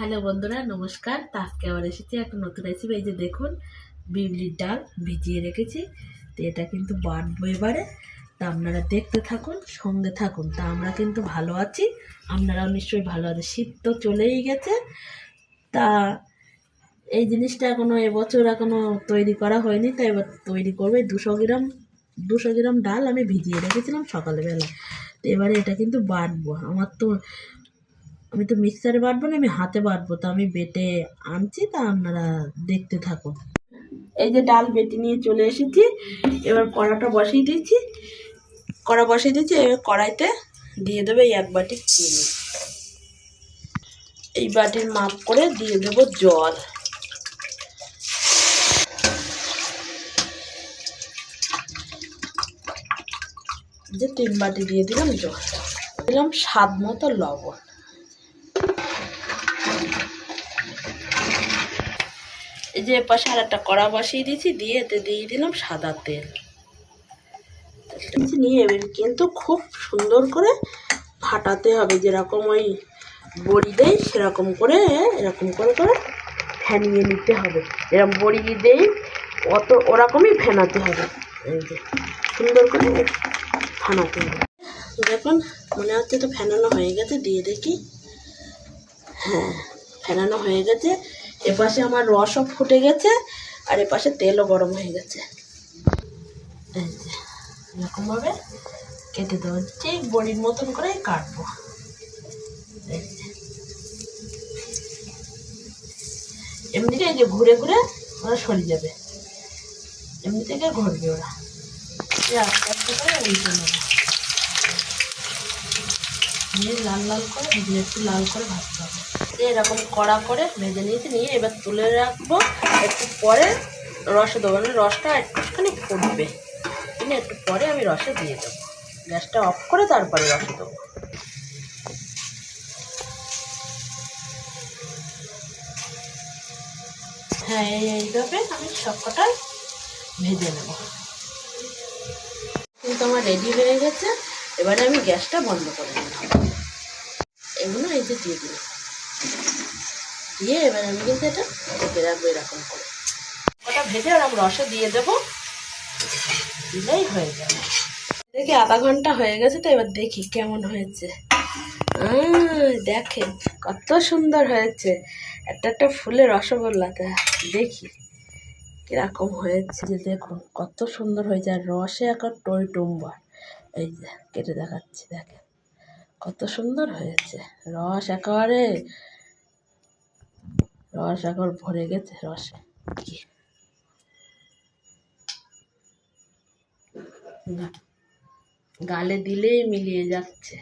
Hello বন্ধুরা, নমস্কার। তা আজকে আবার এসেছি একটা নতুন রেসিপি। এই যে দেখুন, বিউলির ডাল ভিজিয়ে রেখেছি। তো এটা কিন্তু বাটবো এবারে। তা আপনারা দেখতে থাকুন, সঙ্গে থাকুন। তা আমরা কিন্তু ভালো আছি, আপনারাও নিশ্চয়ই ভালো আছেন। শীত তো চলেই গেছে। তা এই জিনিসটা এবছর তৈরি করা হয়নি, তাই এবার তৈরি করবে। 200 গ্রাম ডাল আমি ভিজিয়ে রেখেছিলাম সকালবেলা। তো এবারে এটা কিন্তু বাটবো। আমি তো মিক্সারে বাটবো না, আমি হাতে বাটবো। তো আমি বেটে আনছি, তা আপনারা দেখতে থাকুন। এই যে ডাল বেটে নিয়ে চলে এসেছি। এবার কড়া বসিয়ে দিয়েছি। এবার কড়াইতে দিয়ে দেবে এই 1 বাটি চিনি। এই বাটির মাপ করে দিয়ে দেবো জল। যে 3 বাটি দিয়ে দিলাম জল। দিলাম স্বাদ মতো লবণ। এই যে পাশে আর একটা কড়া বসিয়ে দিয়েছি, দিয়ে এতে দিয়ে দিলাম সাদা তেল। নিয়ে এবার কিন্তু খুব সুন্দর করে ফাটাতে হবে, যেরকম ওই বড়ি দেয় সেরকম করে, এরকম করে করে ফেনিয়ে নিতে হবে। এরকম বড়ি দেই ওরকমই ফেনাতে হবে। এই যে সুন্দর করে ফেনাতে হবে। দেখুন, মনে হচ্ছে তো ফেনানো হয়ে গেছে। দিয়ে দেখি, হ্যাঁ, ফেনানো হয়ে গেছে। এপাশে আমার রসও ফুটে গেছে, আর এপাশে তেলও গরম হয়ে গেছে। এই যে এরকমভাবে কেটে দেবো, ঠিক বড়ির মতন করে কাটবো। এমনিতে এই যে ঘুরে ঘুরে ওরা সরে যাবে, এমনি থেকে ঘুরবে ওরা। আস্তে আস্তে করে উল্টে নেবো, নিয়ে লাল লাল করে একটু লাল করে ভাজতে হবে। এরকম কড়া করে ভেজে নিয়েছি। নিয়ে এবার তুলে রাখবো। একটু পরে রসে দেবো, মানে রসটা একটুখানি ফুটবে, কিন্তু একটু পরে আমি রসে দিয়ে দেবো। গ্যাসটা অফ করে তারপরে রসে দেবো। হ্যাঁ, এইভাবে আমি সবকটাই ভেজে নেব। কিন্তু আমার রেডি হয়ে গেছে। এবারে আমি গ্যাসটা বন্ধ করে দিলাম। এগুলো এই যে দিয়ে দিলাম। দিয়ে এবার আমি কিন্তু এটা ঢেকে রাখবো এরকম করে। ওটা ভেজে আর আমি রসে দিয়ে দেবো, দিলেই হয়ে যাবে। দেখি আধা ঘন্টা হয়ে গেছে। তো এবার দেখি কেমন হয়েছে। দেখেন কত সুন্দর হয়েছে, একটা একটা ফুলের রসগোল্লাটা। দেখি কিরকম হয়েছে। যে দেখুন কত সুন্দর হয়েছে, আর রসে একটা টইটুম্বার। এই যে কেটে দেখাচ্ছি, দেখেন কত সুন্দর হয়েছে। রস একবার ভরে গেছে রসে। গালে দিলেই মিলিয়ে যাচ্ছে।